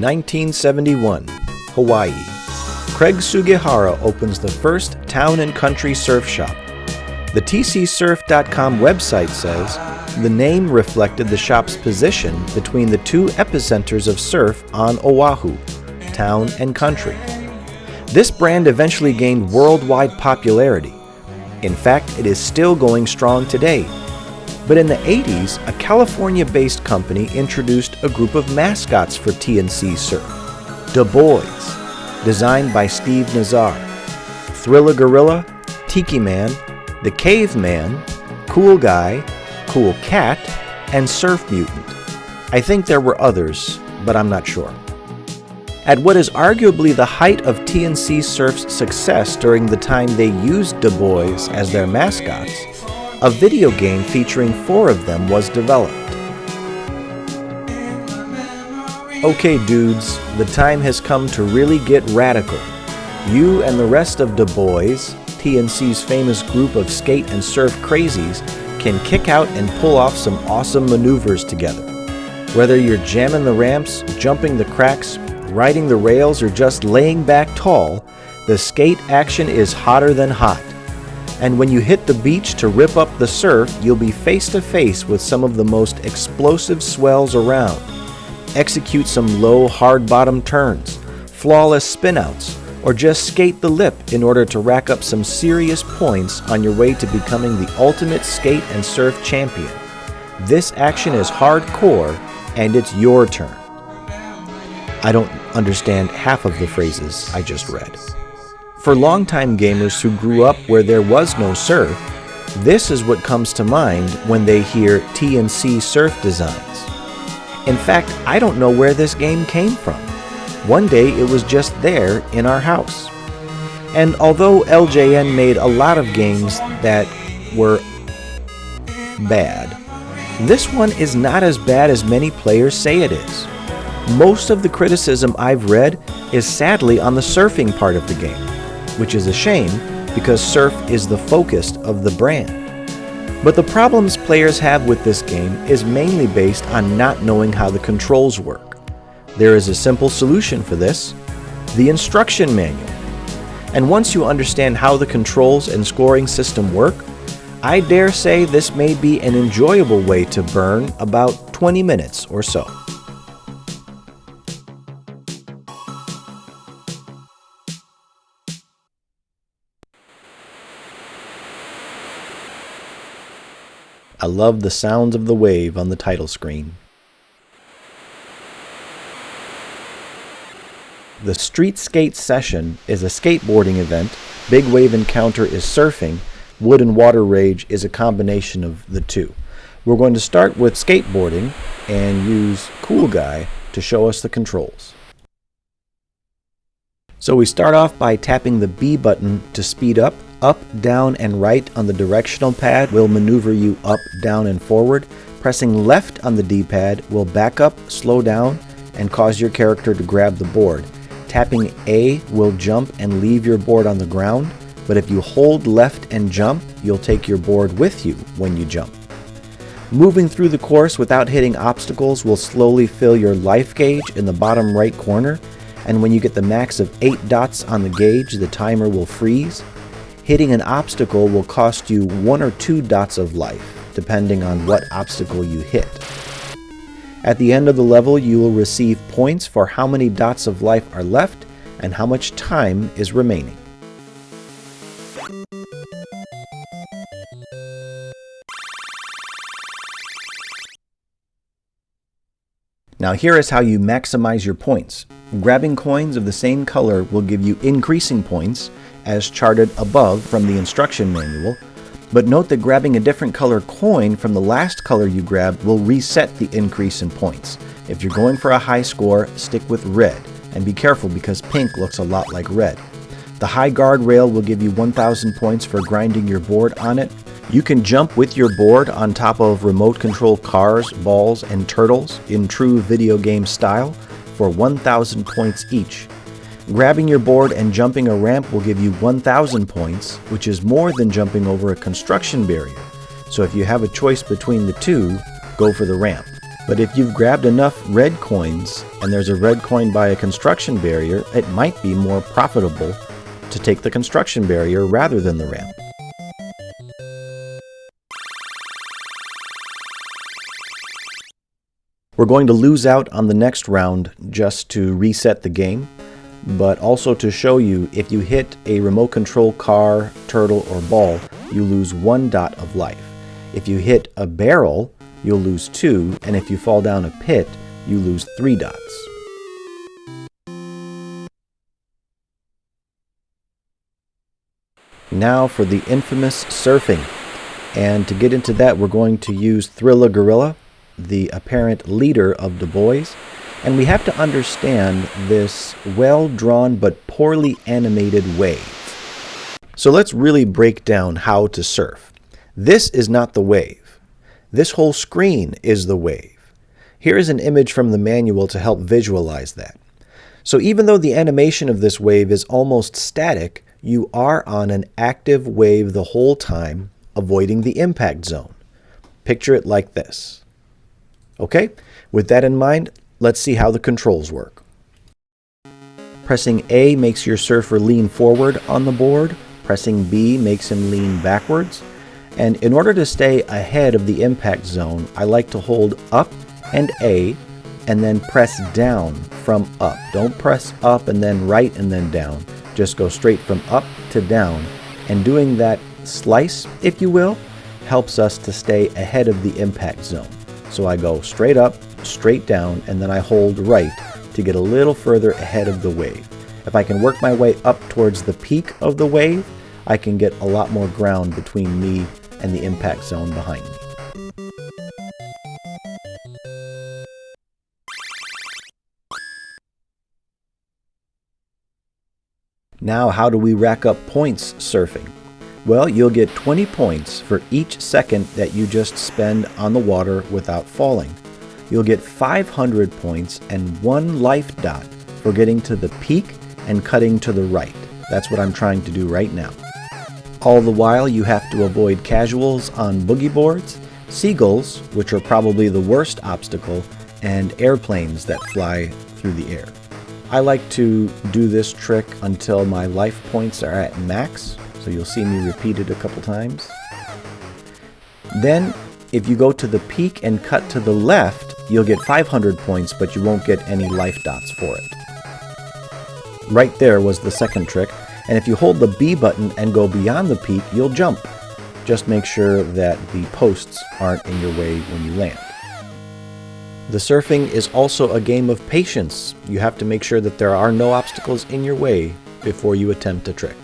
1971, Hawaii. Craig Sugihara opens the first town and country surf shop. The tcsurf.com website says the name reflected the shop's position between the two epicenters of surf on Oahu, town and country. This brand eventually gained worldwide popularity. In fact, it is still going strong today. But in the 80s, a California-based company introduced a group of mascots for T&C Surf. Da Boys, designed by Steve Nazar. Thriller Gorilla, Tiki Man, The Caveman, Cool Guy, Cool Cat, and Surf Mutant. I think there were others, but I'm not sure. At what is arguably the height of T&C Surf's success during the time they used Da Boys as their mascots, a video game featuring 4 of them was developed. Okay dudes, the time has come to really get radical. You and the rest of Da Boys, T&C's famous group of skate and surf crazies, can kick out and pull off some awesome maneuvers together. Whether you're jamming the ramps, jumping the cracks, riding the rails, or just laying back tall, the skate action is hotter than hot. And when you hit the beach to rip up the surf, you'll be face to face with some of the most explosive swells around. Execute some low, hard-bottom turns, flawless spinouts, or just skate the lip in order to rack up some serious points on your way to becoming the ultimate skate and surf champion. This action is hardcore, and it's your turn. I don't understand half of the phrases I just read. For longtime gamers who grew up where there was no surf, this is what comes to mind when they hear T&C Surf Designs. In fact, I don't know where this game came from. One day it was just there in our house. And although LJN made a lot of games that were bad, this one is not as bad as many players say it is. Most of the criticism I've read is sadly on the surfing part of the game, which is a shame because surf is the focus of the brand. But the problems players have with this game is mainly based on not knowing how the controls work. There is a simple solution for this: the instruction manual. And once you understand how the controls and scoring system work, I dare say this may be an enjoyable way to burn about 20 minutes or so. I love the sounds of the wave on the title screen. The Street Skate Session is a skateboarding event, Big Wave Encounter is surfing, Wood and Water Rage is a combination of the two. We're going to start with skateboarding and use Cool Guy to show us the controls. So we start off by tapping the B button to speed up, down, and right on the directional pad will maneuver you up, down, and forward. Pressing left on the D-pad will back up, slow down, and cause your character to grab the board. Tapping A will jump and leave your board on the ground, but if you hold left and jump, you'll take your board with you when you jump. Moving through the course without hitting obstacles will slowly fill your life gauge in the bottom right corner, and when you get the max of 8 dots on the gauge, the timer will freeze. Hitting an obstacle will cost you 1 or 2 dots of life, depending on what obstacle you hit. At the end of the level, you will receive points for how many dots of life are left and how much time is remaining. Now here is how you maximize your points. Grabbing coins of the same color will give you increasing points, as charted above from the instruction manual, but note that grabbing a different color coin from the last color you grabbed will reset the increase in points. If you're going for a high score, stick with red, and be careful because pink looks a lot like red. The high guardrail will give you 1,000 points for grinding your board on it. You can jump with your board on top of remote control cars, balls, and turtles in true video game style for 1,000 points each. Grabbing your board and jumping a ramp will give you 1,000 points, which is more than jumping over a construction barrier. So if you have a choice between the two, go for the ramp. But if you've grabbed enough red coins and there's a red coin by a construction barrier, it might be more profitable to take the construction barrier rather than the ramp. We're going to lose out on the next round just to reset the game, but also to show you if you hit a remote control car, turtle, or ball, you lose 1 dot of life. If you hit a barrel, you'll lose 2, and if you fall down a pit, you lose 3 dots. Now for the infamous surfing. And to get into that, we're going to use Thriller Gorilla, the apparent leader of Du Bois. And we have to understand this well-drawn but poorly animated wave. So let's really break down how to surf. This is not the wave. This whole screen is the wave. Here is an image from the manual to help visualize that. So even though the animation of this wave is almost static, you are on an active wave the whole time, avoiding the impact zone. Picture it like this. Okay, with that in mind, let's see how the controls work. Pressing A makes your surfer lean forward on the board. Pressing B makes him lean backwards. And in order to stay ahead of the impact zone, I like to hold up and A and then press down from up. Don't press up and then right and then down. Just go straight from up to down. And doing that slice, if you will, helps us to stay ahead of the impact zone. So I go straight up, straight down, and then I hold right to get a little further ahead of the wave. If I can work my way up towards the peak of the wave, I can get a lot more ground between me and the impact zone behind me. Now, how do we rack up points surfing? Well, you'll get 20 points for each second that you just spend on the water without falling. You'll get 500 points and 1 life dot for getting to the peak and cutting to the right. That's what I'm trying to do right now. All the while, you have to avoid casuals on boogie boards, seagulls, which are probably the worst obstacle, and airplanes that fly through the air. I like to do this trick until my life points are at max, so you'll see me repeat it a couple times. Then, if you go to the peak and cut to the left, you'll get 500 points, but you won't get any life dots for it. Right there was the second trick. And if you hold the B button and go beyond the peak, you'll jump. Just make sure that the posts aren't in your way when you land. The surfing is also a game of patience. You have to make sure that there are no obstacles in your way before you attempt a trick.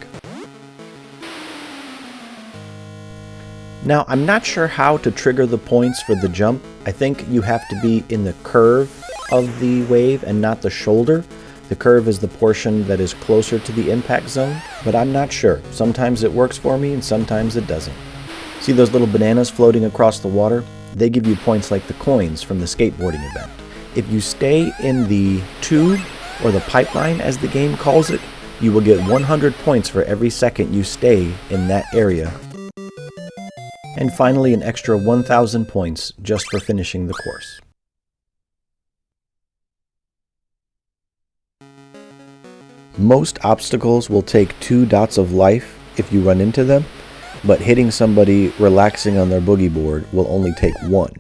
Now, I'm not sure how to trigger the points for the jump. I think you have to be in the curve of the wave and not the shoulder. The curve is the portion that is closer to the impact zone, but I'm not sure. Sometimes it works for me and sometimes it doesn't. See those little bananas floating across the water? They give you points like the coins from the skateboarding event. If you stay in the tube, or the pipeline as the game calls it, you will get 100 points for every second you stay in that area. And finally, an extra 1,000 points just for finishing the course. Most obstacles will take 2 dots of life if you run into them, but hitting somebody relaxing on their boogie board will only take 1.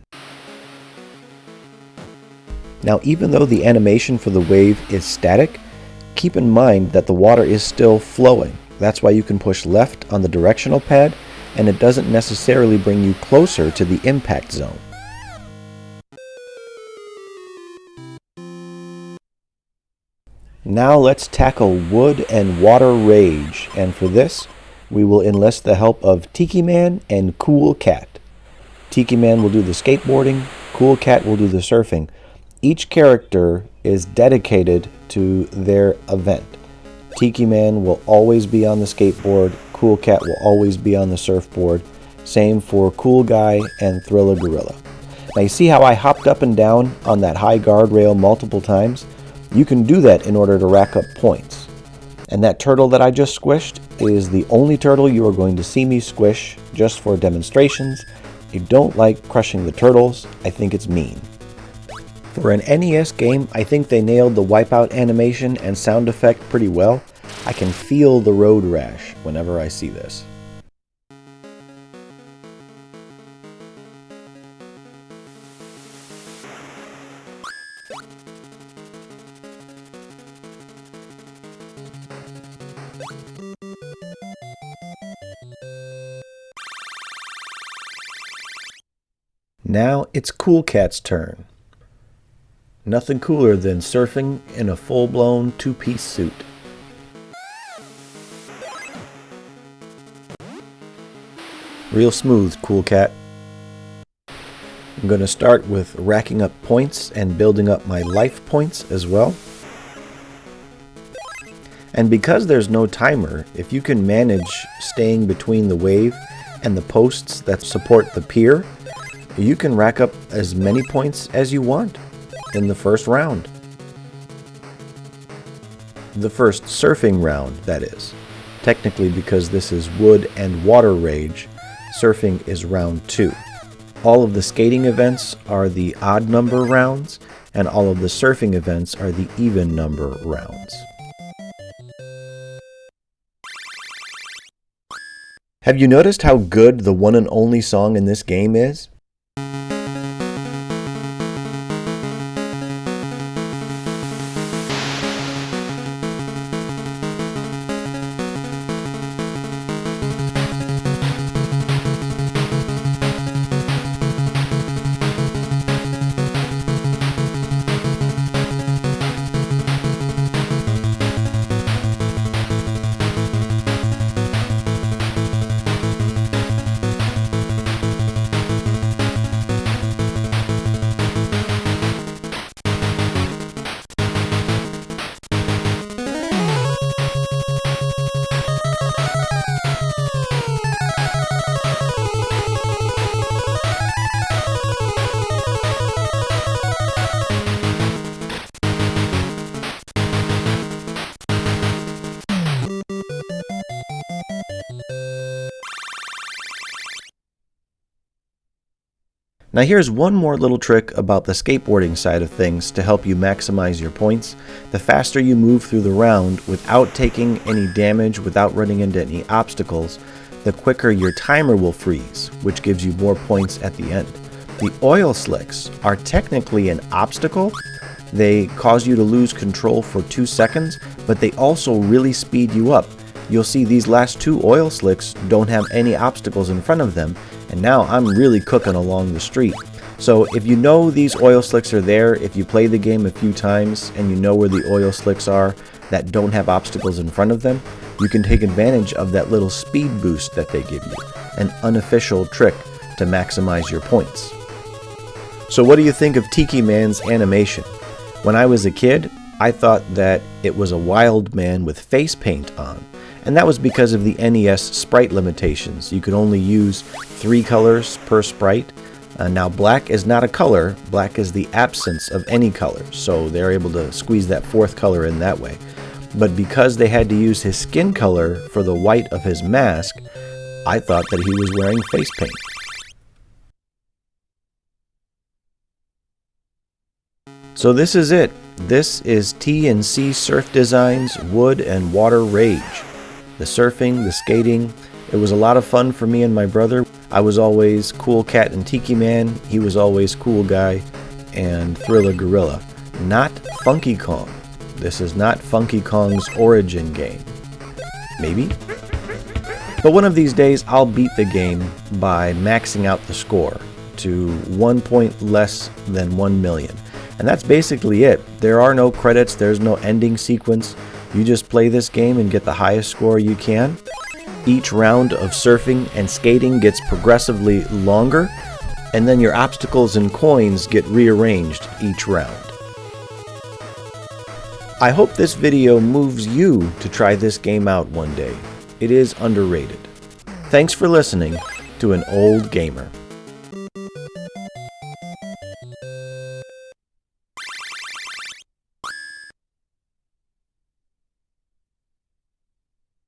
Now, even though the animation for the wave is static, keep in mind that the water is still flowing. That's why you can push left on the directional pad, and it doesn't necessarily bring you closer to the impact zone. Now let's tackle wood and water rage, and for this, we will enlist the help of Tiki Man and Cool Cat. Tiki Man will do the skateboarding, Cool Cat will do the surfing. Each character is dedicated to their event. Tiki Man will always be on the skateboard, Cool Cat will always be on the surfboard. Same for Cool Guy and Thriller Gorilla. Now you see how I hopped up and down on that high guardrail multiple times? You can do that in order to rack up points. And that turtle that I just squished is the only turtle you are going to see me squish just for demonstrations. I don't like crushing the turtles. I think it's mean. For an NES game, I think they nailed the wipeout animation and sound effect pretty well. I can feel the road rash whenever I see this. Now it's Cool Cat's turn. Nothing cooler than surfing in a full-blown two-piece suit. Real smooth, Cool Cat. I'm going to start with racking up points and building up my life points as well. And because there's no timer, if you can manage staying between the wave and the posts that support the pier, you can rack up as many points as you want in the first round. The first surfing round, that is. Technically, because this is wood and water rage, surfing is round 2. All of the skating events are the odd number rounds, and all of the surfing events are the even number rounds. Have you noticed how good the one and only song in this game is? Now here's one more little trick about the skateboarding side of things to help you maximize your points. The faster you move through the round without taking any damage, without running into any obstacles, the quicker your timer will freeze, which gives you more points at the end. The oil slicks are technically an obstacle. They cause you to lose control for 2 seconds, but they also really speed you up. You'll see these last 2 oil slicks don't have any obstacles in front of them, and now I'm really cooking along the street. So if you know these oil slicks are there, if you play the game a few times and you know where the oil slicks are that don't have obstacles in front of them, you can take advantage of that little speed boost that they give you, an unofficial trick to maximize your points. So what do you think of Tiki Man's animation? When I was a kid, I thought that it was a wild man with face paint on. And that was because of the NES sprite limitations. You could only use 3 colors per sprite. Now black is not a color, black is the absence of any color, so they're able to squeeze that 4th color in that way. But because they had to use his skin color for the white of his mask, I thought that he was wearing face paint. So this is it. This is T&C Surf Designs Wood and Water Rage. The surfing, the skating, it was a lot of fun for me and my brother. I was always Cool Cat and Tiki Man. He was always Cool Guy and Thriller Gorilla. Not Funky Kong. This is not Funky Kong's origin game. Maybe? But one of these days I'll beat the game by maxing out the score to 1 point less than 1 million. And that's basically it. There are no credits, there's no ending sequence. You just play this game and get the highest score you can. Each round of surfing and skating gets progressively longer, and then your obstacles and coins get rearranged each round. I hope this video moves you to try this game out one day. It is underrated. Thanks for listening to An Old Gamer.